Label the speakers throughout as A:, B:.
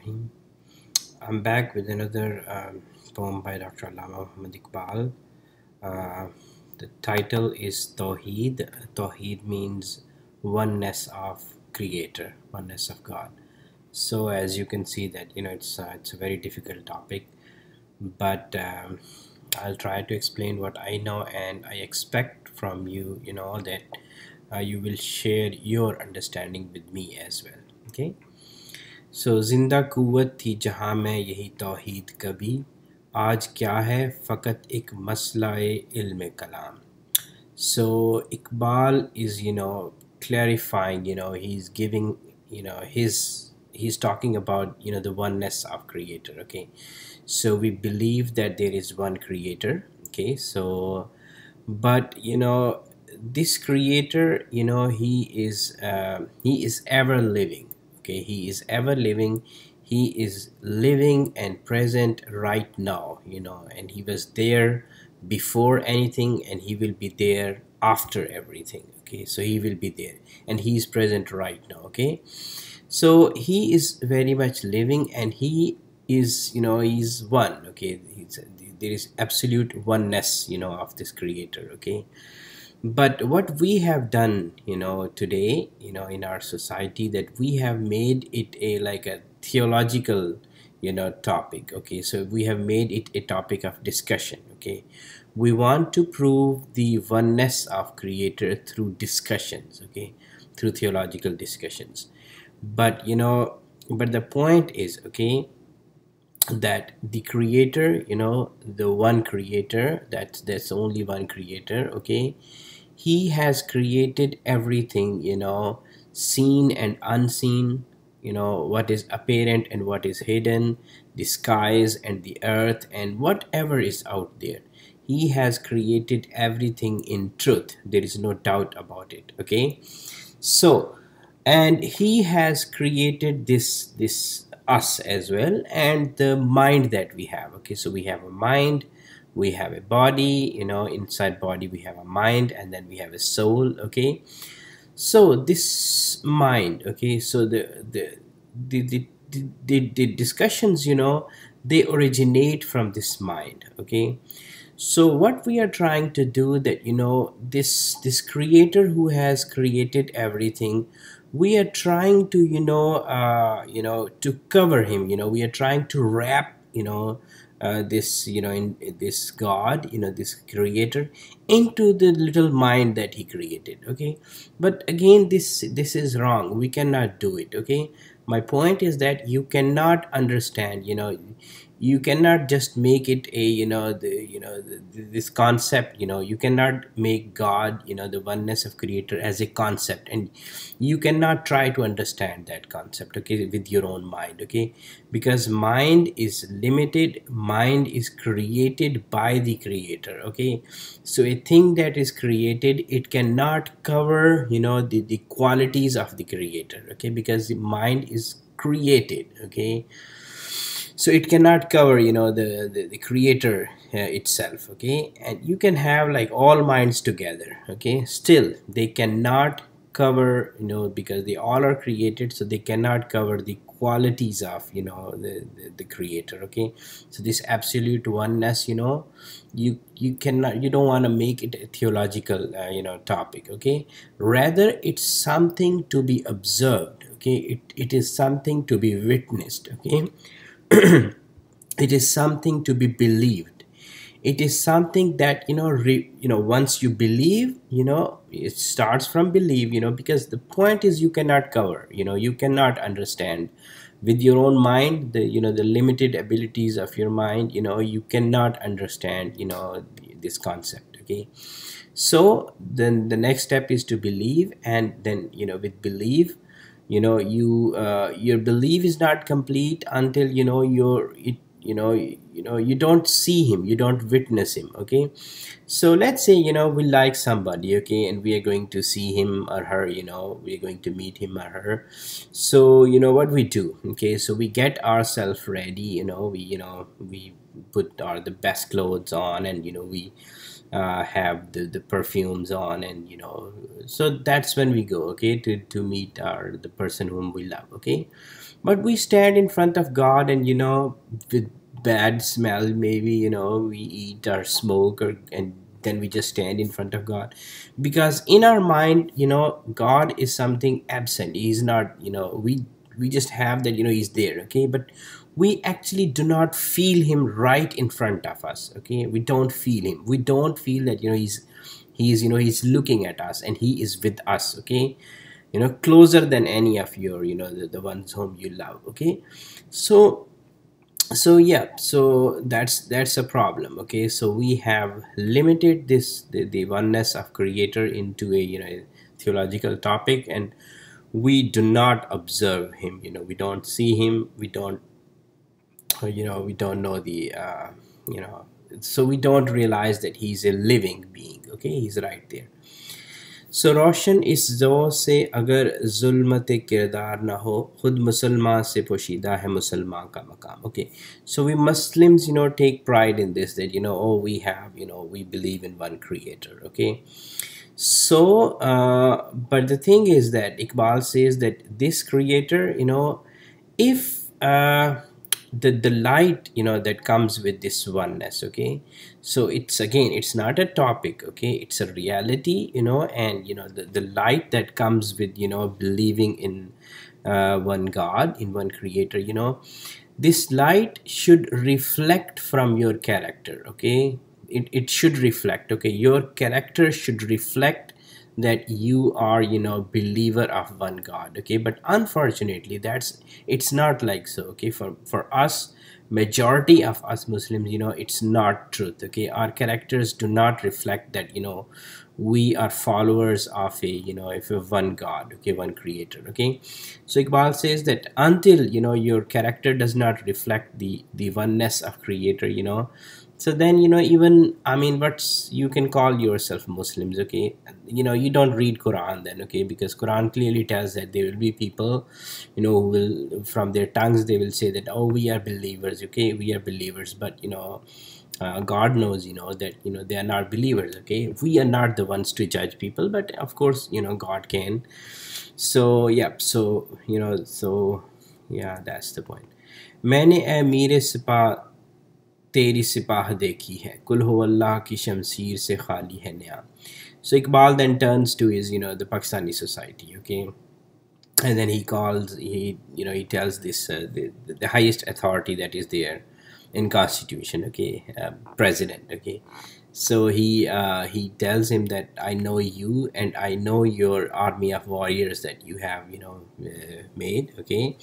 A: I'm back with another poem by Dr. Allama Muhammad Iqbal. Uh, the title is Touheed. Touheed means oneness of Creator, oneness of God. So as you can see that it's a very difficult topic, but I'll try to explain what I know, and I expect from you, that you will share your understanding with me as well. Okay. जिंदा कुव्वत थी जहाँ में यही तौहीद कभी आज क्या है फ़कत एक मसला इल्म कलाम. So Iqbal is clarifying, he's giving, he's talking about the oneness of creator. Okay, so we believe that there is one creator. Okay, so but this creator, he is ever living. Okay, he is ever living. He is living and present right now, and he was there before anything, and he will be there after everything. Okay, so he will be there, and he is present right now. Okay, so he is very much living, and he is, he's one. Okay, there is absolute oneness, of this creator. Okay, but what we have done, today, in our society, that we have made it a theological, topic. Okay, so we have made it a topic of discussion. Okay, we want to prove the oneness of creator through discussions. Okay, through theological discussions. But but the point is, okay, that the creator, the one creator, that's only one creator. Okay, he has created everything, seen and unseen, what is apparent and what is hidden, the skies and the earth and whatever is out there. He has created everything in truth. There is no doubt about it. Okay, so and he has created this us as well, and the mind that we have. Okay, so we have a mind, we have a body, inside body we have a mind, and then we have a soul. Okay, so this mind, okay, so the discussions, they originate from this mind. Okay, so what we are trying to do, that this creator who has created everything, we are trying to to cover him. We are trying to wrap this, in this God, this creator, into the little mind that he created. Okay, but again, this is wrong. We cannot do it. Okay, my point is that you cannot understand, you cannot just make it a, this concept. You cannot make God, the oneness of creator, as a concept, and you cannot try to understand that concept, okay, with your own mind. Okay, because mind is limited, mind is created by the creator. Okay, so a thing that is created, it cannot cover, the qualities of the creator. Okay, because the mind is created. Okay, so it cannot cover, the creator itself. Okay, and you can have like all minds together. Okay, still they cannot cover, because they all are created, so they cannot cover the qualities of, the creator. Okay, so this absolute oneness, you cannot, you don't want to make it a theological topic. Okay, rather it's something to be observed. Okay, it is something to be witnessed. Okay, it is something to be believed. It is something that, once you believe, it starts from believe, because the point is, you cannot cover, you cannot understand with your own mind, the limited abilities of your mind. You cannot understand, this concept. Okay, so then the next step is to believe, and then, with belief, your belief is not complete until, you don't see him, you don't witness him. Okay, so let's say, we like somebody. Okay, and we are going to see him or her, we are going to meet him or her. So what we do. Okay, so we get ourselves ready. We put the best clothes on, and we have the perfumes on, and so that's when we go, okay, to meet the person whom we love. Okay, But we stand in front of God, and with bad smell, maybe we eat or smoke, and then we just stand in front of God, because in our mind, God is something absent. He's not, we just have that, he's there, okay, but we actually do not feel him right in front of us, okay. We don't feel him. We don't feel that, he's looking at us and he is with us, okay, closer than any of your, the ones whom you love, okay. So yeah, so that's a problem, okay. So we have limited the oneness of creator into a, theological topic, and we do not observe him, we don't see him, we don't, we don't know the, you know so we don't realize that he's a living being, okay. He's right there. सो रोशन इस ज़ो से अगर जुल्मत किरदार ना हो खुद मुसलमान से पोशीदा है मुसलमान का मकाम, okay. So we Muslims, take pride in this, that oh, we have, we believe in one creator, okay. So but the thing is that Iqbal says that this creator, if the light, that comes with this oneness, okay. So it's, again, it's not a topic, okay, it's a reality, and the light that comes with, believing in one God, in one creator, this light should reflect from your character, okay. It should reflect, okay. Your character should reflect that you are, believer of one God, okay. But unfortunately, it's not like so, okay. For us, majority of us Muslims, it's not truth, okay. Our characters do not reflect that, we are followers of a, if a one God, okay, one creator, okay. So Iqbal says that until, your character does not reflect the oneness of creator, so then, even, I mean, what's, you can call yourself Muslims, okay. You don't read Quran then, okay, because Quran clearly tells that there will be people, who will, from their tongues, they will say that, oh, we are believers, okay, we are believers, but God knows, that, they are not believers, okay. We are not the ones to judge people, but of course, God can. So yeah, so yeah, that's the point. मैंने ए मीरे सिपा तेरी सिपाह देखी है कुल हो अल्लाह की शमशीर से खाली है न्याम. So Iqbal then turns to his, the Pakistani society, okay, and then he tells this, the highest authority that is there in constitution, okay, president, okay. So he tells him that I know you and I know your army of warriors that you have, made, okay.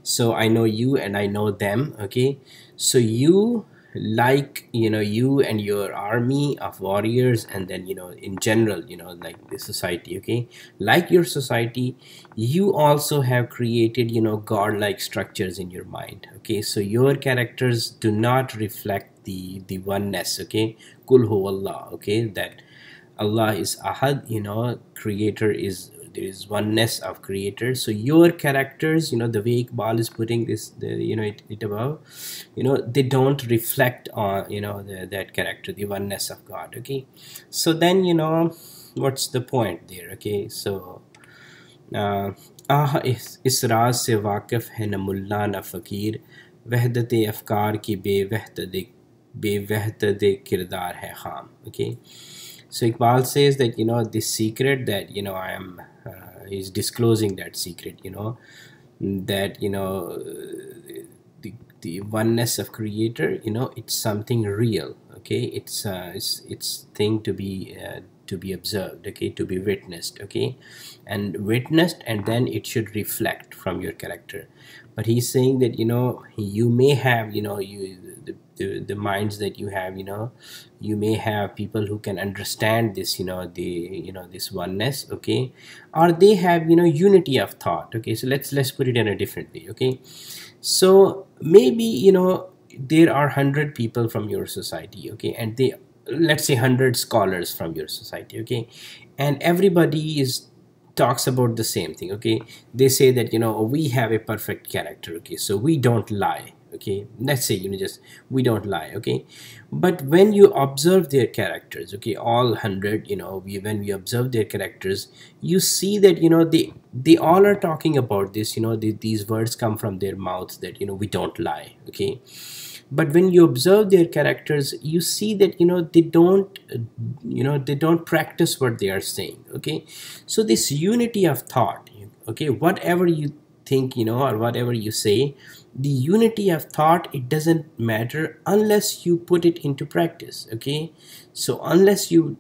A: So I know you and I know them, okay. So you, like, you and your army of warriors, and then, in general, like the society, okay, like your society, you also have created, godlike structures in your mind, okay. So your characters do not reflect the oneness, okay. Kul hu Allah, okay, that Allah is ahad, creator is, there is oneness of creator. So your characters, the way Iqbal is putting this, it above, they don't reflect on, that character, the oneness of God, okay. So then, what's the point there, okay. So इस राज से वाकिफ है न मुल्ला न फ़कीर वहदत अफ़कार की बेवहदत किरदार है ख़ाम, okay. So Iqbal says that, this secret that, I am, he's disclosing that secret, that, the oneness of creator, it's something real, okay. It's thing to be observed, okay, to be witnessed, okay, and witnessed, and then it should reflect from your character. But he's saying that, you may have, the minds that you have, you may have people who can understand this, this oneness, okay, or they have, unity of thought, okay. So let's put it in a different way, okay. So maybe, there are 100 people from your society, okay, and they, let's say 100 scholars from your society, okay, and everybody talks about the same thing, okay. They say that, we have a perfect character, okay, so we don't lie, okay, let's say, just we don't lie, okay. But when you observe their characters, okay, all 100, when we observe their characters, you see that they all are talking about this, these words come from their mouths, that we don't lie, okay. But when you observe their characters, you see that they don't practice what they are saying, okay. So this unity of thought, okay, whatever you think, or whatever you say, the unity of thought, it doesn't matter unless you put it into practice, okay. So unless you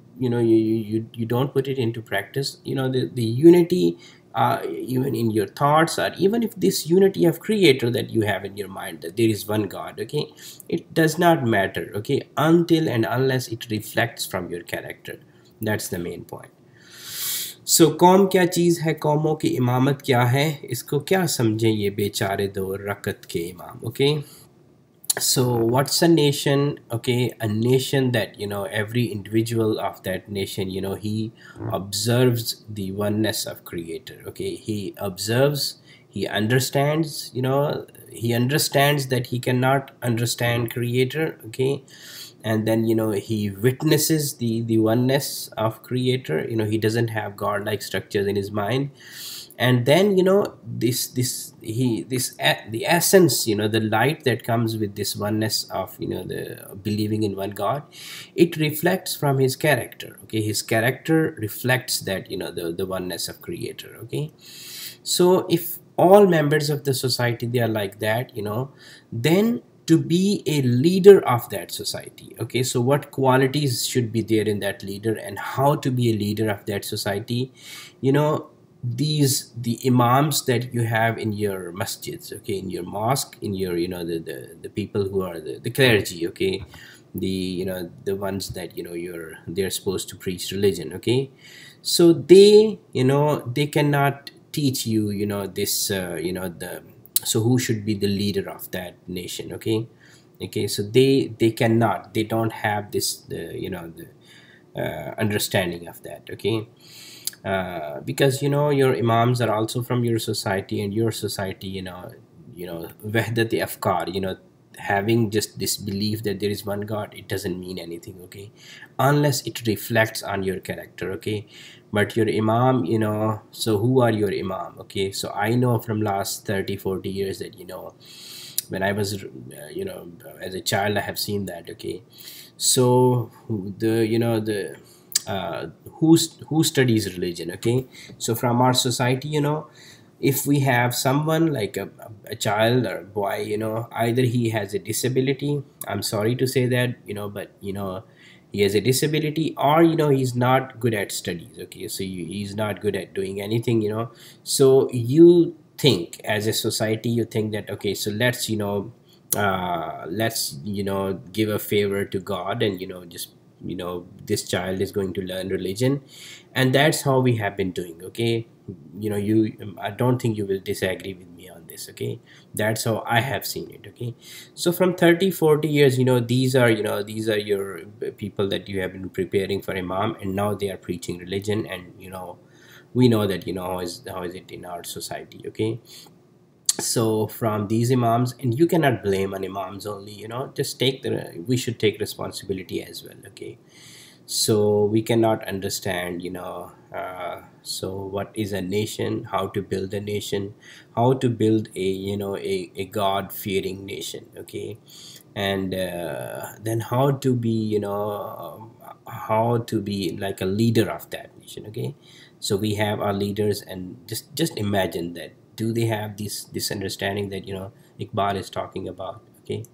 A: don't put it into practice, the unity, even in your thoughts, or even if this unity of creator that you have in your mind, that there is one God, okay, it does not matter, okay, until and unless it reflects from your character. That's the main point. सो कौम क्या चीज़ है, कौमों की इमामत क्या है, इसको क्या समझें ये बेचारे दो रकत के इमाम, okay. So what's a nation? Okay, a nation that every individual of that nation, he observes the oneness of creator, okay. He observes, he understands, he understands that he cannot understand creator, okay. And then he witnesses the oneness of creator, he doesn't have godlike structures in his mind. And then the essence, the light that comes with this oneness of the believing in one God, it reflects from his character, okay. His character reflects that the oneness of creator, okay. So if all members of the society, they are like that, then to be a leader of that society, okay, so what qualities should be there in that leader, and how to be a leader of that society, the imams that you have in your masjids, okay, in your mosque, in your the people who are the clergy, okay, the ones that they're supposed to preach religion, okay. So they cannot teach you this so who should be the leader of that nation, okay. So they cannot, they don't have this the understanding of that, okay. Because your imams are also from your society, and your society, wahdat afkar, having just this belief that there is one God, it doesn't mean anything, okay, unless it reflects on your character, okay. But your imam, so who are your imam, okay. So I know from last 30-40 years that when I was as a child, I have seen that, okay. So the who studies religion, okay. So from our society, if we have someone like a child or a boy, either he has a disability, I'm sorry to say that, but he has a disability, or he's not good at studies, okay. So he's not good at doing anything, so you think, as a society, you think that, okay, so let's give a favor to God, and just this child is going to learn religion. And that's how we have been doing, okay. I don't think you will disagree with me on this, okay. That's how I have seen it, okay. So from 30-40 years, these are your people that you have been preparing for imam, and now they are preaching religion. And we know that how is it in our society, okay. So from these imams, and you cannot blame on imams only, just we should take responsibility as well, okay. So we cannot understand, so what is a nation, how to build a nation, how to build a God-fearing nation, okay. And then how to be how to be like a leader of that nation, okay. So we have our leaders, and just imagine that, do they have this understanding that Iqbal is talking about, okay.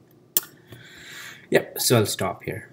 A: Yep. So I'll stop here.